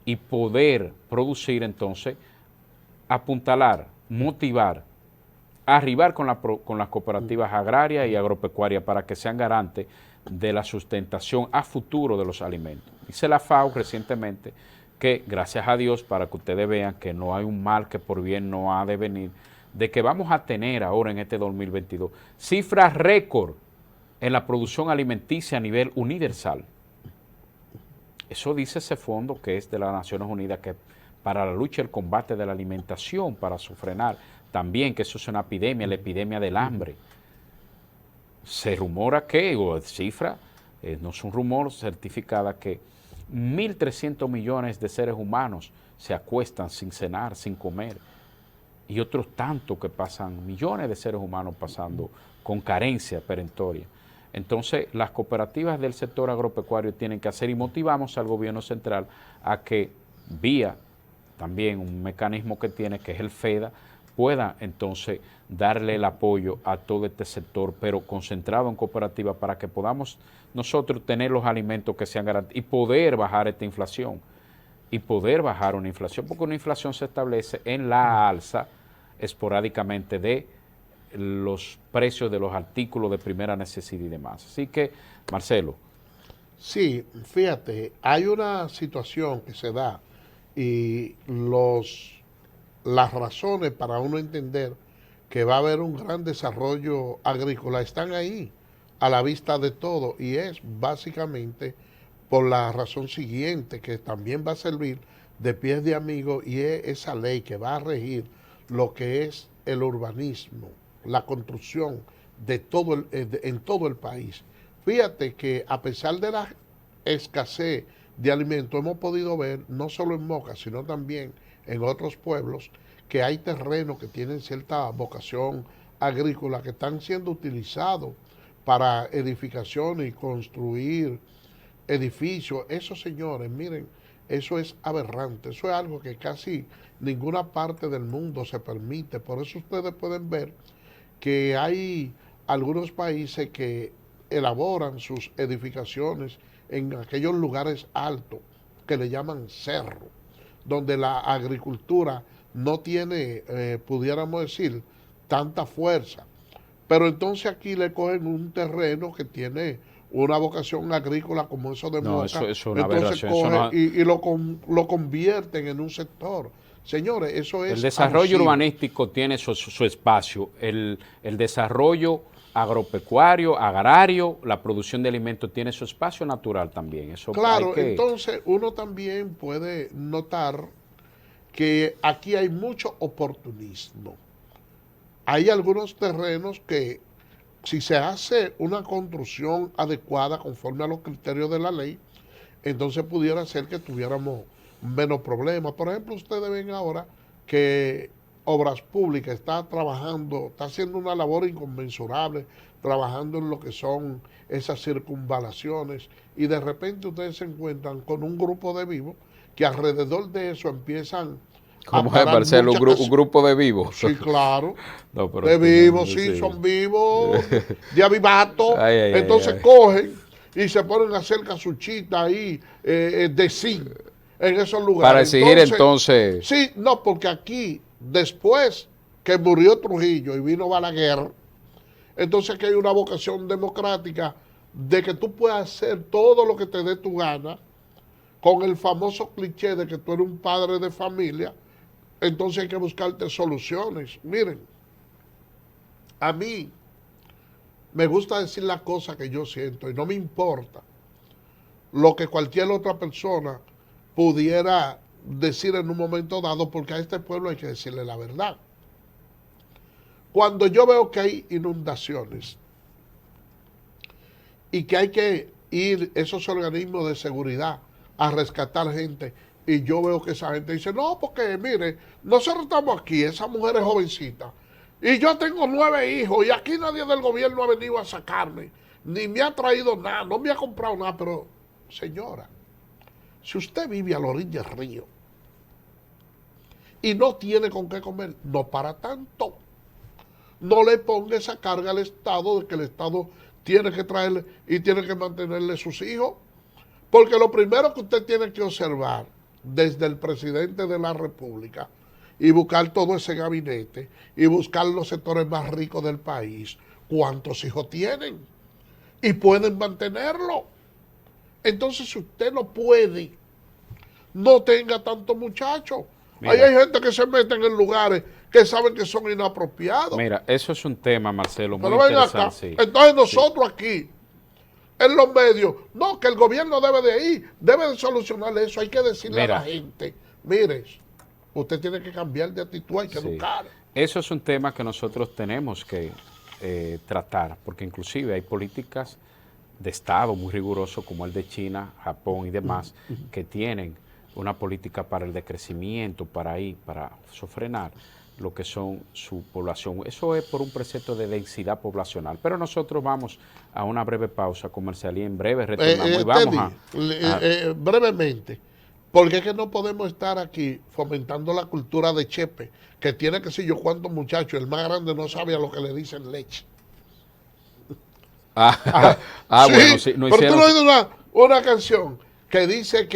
y poder producir entonces, apuntalar, motivar, arribar con las cooperativas agrarias y agropecuarias para que sean garantes de la sustentación a futuro de los alimentos. Dice la FAO recientemente que, gracias a Dios, para que ustedes vean que no hay un mal que por bien no ha de venir, de que vamos a tener ahora en este 2022 cifras récord en la producción alimenticia a nivel universal. Eso dice ese fondo que es de las Naciones Unidas, que para la lucha y el combate de la alimentación, para frenar también que eso es una epidemia, la epidemia del hambre. Se rumora que, o cifra, no es un rumor, certificada, que 1.300 millones de seres humanos se acuestan sin cenar, sin comer, y otros tantos que pasan, millones de seres humanos pasando con carencia perentoria. Entonces, las cooperativas del sector agropecuario tienen que hacer, y motivamos al gobierno central a que, vía también un mecanismo que tiene, que es el FEDA, pueda entonces darle el apoyo a todo este sector, pero concentrado en cooperativas, para que podamos nosotros tener los alimentos que sean garantizados y poder bajar esta inflación. Y poder bajar una inflación, porque una inflación se establece en la alza esporádicamente de los precios de los artículos de primera necesidad y demás. Así que, Marcelo. Sí, fíjate, hay una situación que se da y las razones para uno entender que va a haber un gran desarrollo agrícola están ahí, a la vista de todo, y es básicamente por la razón siguiente, que también va a servir de pies de amigo, y es esa ley que va a regir lo que es el urbanismo, la construcción de en todo el país. Fíjate que a pesar de la escasez de alimentos, hemos podido ver, no solo en Moca, sino también en otros pueblos, que hay terrenos que tienen cierta vocación agrícola, que están siendo utilizados para edificaciones y construir edificios. Eso, señores, miren, eso es aberrante, eso es algo que casi ninguna parte del mundo se permite. Por eso ustedes pueden ver que hay algunos países que elaboran sus edificaciones en aquellos lugares altos que le llaman cerro, donde la agricultura no tiene, pudiéramos decir, tanta fuerza. pero entonces aquí le cogen un terreno que tiene una vocación agrícola como eso de No, Moca, eso es una entonces aberración. coge y lo convierten en un sector. Señores, eso El es desarrollo abusivo. urbanístico tiene su espacio. El desarrollo agropecuario, agrario, la producción de alimentos tiene su espacio natural también. Eso hay Claro, que... entonces uno también puede notar que aquí hay mucho oportunismo. Hay algunos terrenos que si se hace una construcción adecuada conforme a los criterios de la ley, entonces pudiera ser que tuviéramos menos problemas. Por ejemplo, ustedes ven ahora que Obras Públicas está trabajando, está haciendo una labor inconmensurable, trabajando en lo que son esas circunvalaciones, y de repente ustedes se encuentran con un grupo de vivos que alrededor de eso empiezan a ¿Cómo es, parar Marcelo? muchas Un grupo de vivos. Sí, claro. No, pero De tú vivos, me... sí, Sí. son vivos, de avivato. Ay, ay, ay, Entonces ay. cogen y se ponen a hacer casuchita ahí de zinc en esos Para lugares. exigir Entonces, entonces... sí, no, porque aquí, después que murió Trujillo y vino Balaguer, entonces aquí hay una vocación democrática de que tú puedas hacer todo lo que te dé tu gana, con el famoso cliché de que tú eres un padre de familia. Entonces hay que buscarte soluciones. Miren, a mí me gusta decir las cosas que yo siento y no me importa lo que cualquier otra persona pudiera decir en un momento dado, porque a este pueblo hay que decirle la verdad. Cuando yo veo que hay inundaciones y que hay que ir esos organismos de seguridad a rescatar gente, y yo veo que esa gente dice, no, porque mire, nosotros estamos aquí, esa mujer es jovencita, y yo tengo 9 hijos, y aquí nadie del gobierno ha venido a sacarme, ni me ha traído nada, no me ha comprado nada. Pero, señora, si usted vive a la orilla del río y no tiene con qué comer, no para tanto. No le ponga esa carga al Estado de que el Estado tiene que traerle y tiene que mantenerle sus hijos. Porque lo primero que usted tiene que observar desde el presidente de la República y buscar todo ese gabinete y buscar los sectores más ricos del país, cuántos hijos tienen y pueden mantenerlo. Entonces, si usted no puede, no tenga tantos muchachos. Ahí Mira, hay gente que se meten en lugares que saben que son inapropiados. mira, eso es un tema, Marcelo, muy Pero ven acá, interesante, sí. entonces Sí. nosotros aquí, en los medios, no, que el gobierno debe de ir, debe de solucionar eso. Hay que decirle a la Mira, gente, mire, usted tiene que cambiar de actitud, hay que sí. educar. Eso es un tema que nosotros tenemos que tratar, porque inclusive hay políticas de Estado muy rigurosos como el de China, Japón y demás, que tienen una política para el decrecimiento, para frenar lo que son su población. Eso es por un precepto de densidad poblacional. Pero nosotros vamos a una breve pausa comercial y en breve retornamos y vamos Brevemente, porque es que no podemos estar aquí fomentando la cultura de Chepe, que tiene que ser yo cuántos muchachos, el más grande no sabe a lo que le dicen leche. Sí, bueno, sí, no pero tú hicieron... no has oído una canción que dice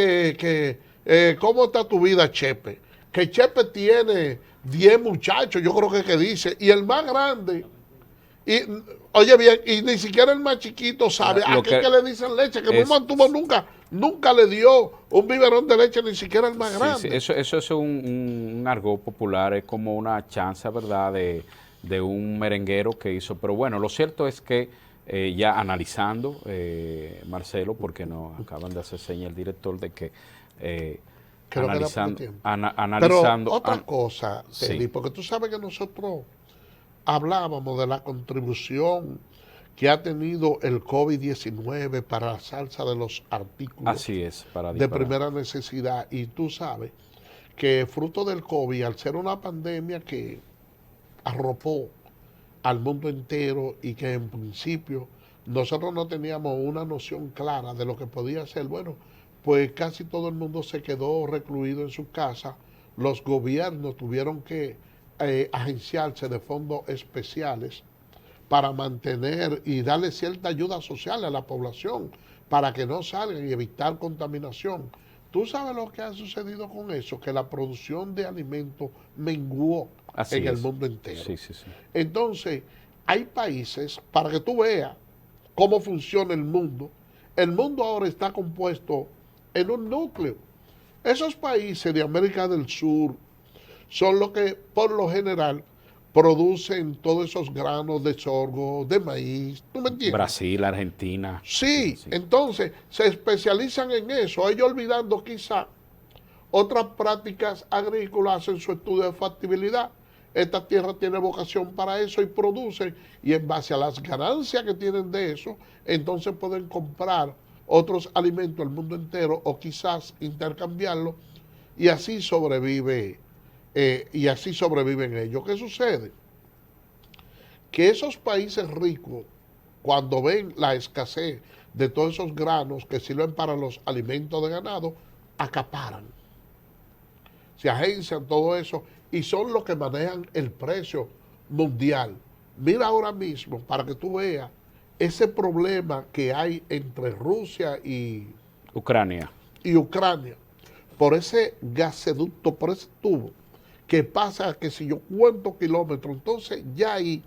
¿cómo está tu vida, Chepe? Que Chepe tiene 10 muchachos, yo creo que dice, y el más grande, y oye bien, y ni siquiera el más chiquito sabe a Lo qué que le dicen leche, que no es, mantuvo nunca le dio un biberón de leche, ni siquiera el más sí, grande. sí, eso es un argot popular, es como una chanza, ¿verdad?, de un merenguero que hizo. Pero bueno, lo cierto es que ya analizando, Marcelo, porque nos acaban de hacer señal el director de que Que no queda poco tiempo. Pero analizando... otra cosa, Teddy, sí, porque tú sabes que nosotros hablábamos de la contribución que ha tenido el COVID-19 para la salsa de los artículos así es, para de disparar. primera necesidad. Y tú sabes que fruto del COVID, al ser una pandemia que arropó al mundo entero y que en principio nosotros no teníamos una noción clara de lo que podía ser, bueno, pues casi todo el mundo se quedó recluido en su casa. Los gobiernos tuvieron que agenciarse de fondos especiales para mantener y darle cierta ayuda social a la población para que no salgan y evitar contaminación. ¿Tú sabes lo que ha sucedido con eso? Que la producción de alimentos menguó Así en el es. mundo entero. Sí, sí, sí. Entonces, hay países, para que tú veas cómo funciona el mundo ahora está compuesto en un núcleo. Esos países de América del Sur son los que, por lo general, producen todos esos granos de sorgo, de maíz, ¿tú me entiendes? Brasil, Argentina. Sí, Sí. entonces se especializan en eso, ellos olvidando quizá otras prácticas agrícolas, hacen su estudio de factibilidad. Esta tierra tiene vocación para eso y producen, y en base a las ganancias que tienen de eso, entonces pueden comprar otros alimentos al mundo entero o quizás intercambiarlos, y así sobreviven ellos. ¿Qué sucede? Que esos países ricos, cuando ven la escasez de todos esos granos que sirven para los alimentos de ganado, acaparan, se agencian todo eso y son los que manejan el precio mundial. Mira ahora mismo, para que tú veas ese problema que hay entre Rusia Ucrania. y Ucrania, por ese gasoducto, por ese tubo, que pasa, que si yo cuántos kilómetros, entonces ya ahí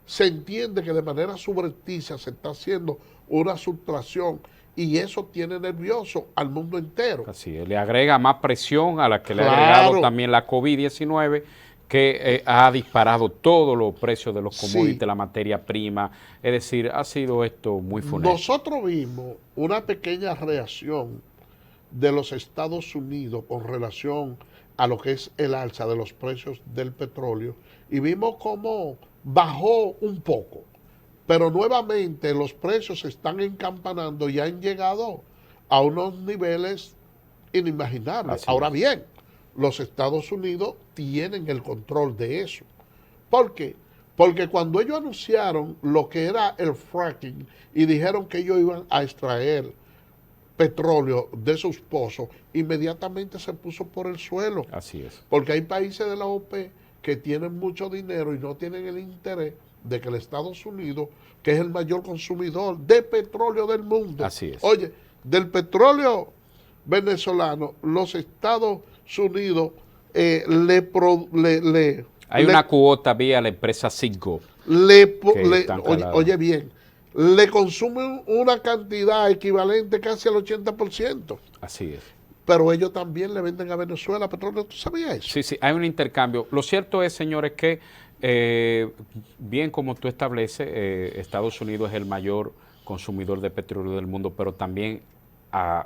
se entiende que de manera subrepticia se está haciendo una sustracción y eso tiene nervioso al mundo entero. Así es, le agrega más presión a la que le ha Claro. agregado también la COVID-19, que ha disparado todos los precios de los commodities, Sí. la materia prima. Es decir, ha sido esto muy funesto. Nosotros vimos una pequeña reacción de los Estados Unidos con relación a lo que es el alza de los precios del petróleo y vimos cómo bajó un poco, pero nuevamente los precios se están encampanando y han llegado a unos niveles inimaginables. Así Ahora es. bien, los Estados Unidos tienen el control de eso. ¿Por qué? Porque cuando ellos anunciaron lo que era el fracking y dijeron que ellos iban a extraer petróleo de sus pozos, inmediatamente se puso por el suelo. Así es. Porque hay países de la OPE que tienen mucho dinero y no tienen el interés de que el Estados Unidos, que es el mayor consumidor de petróleo del mundo, Así es. oye, del petróleo venezolano, los Estados Unidos Hay una cuota vía la empresa Citgo. oye bien, le consumen una cantidad equivalente casi al 80%. Así es. Pero ellos también le venden a Venezuela petróleo, ¿tú sabías eso? Sí, sí, hay un intercambio. Lo cierto es, señores, que bien como tú estableces, Estados Unidos es el mayor consumidor de petróleo del mundo, pero también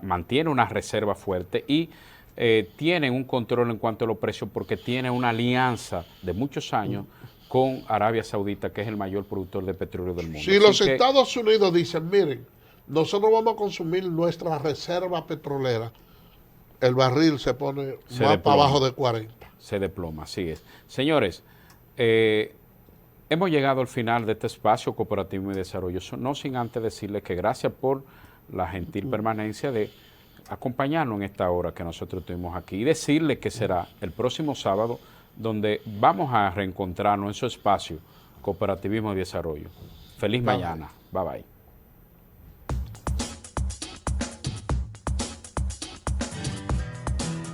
mantiene una reserva fuerte y tiene un control en cuanto a los precios porque tiene una alianza de muchos años con Arabia Saudita, que es el mayor productor de petróleo del mundo. Si los Estados Unidos dicen, miren, nosotros vamos a consumir nuestra reserva petrolera, el barril se pone más para abajo de 40. Se desploma, así es. Señores, hemos llegado al final de este espacio Cooperativismo y Desarrollo, no sin antes decirles que gracias por la gentil permanencia de acompañarnos en esta hora que nosotros tuvimos aquí y decirles que será el próximo sábado donde vamos a reencontrarnos en su espacio Cooperativismo y Desarrollo. Feliz mañana. Bye bye.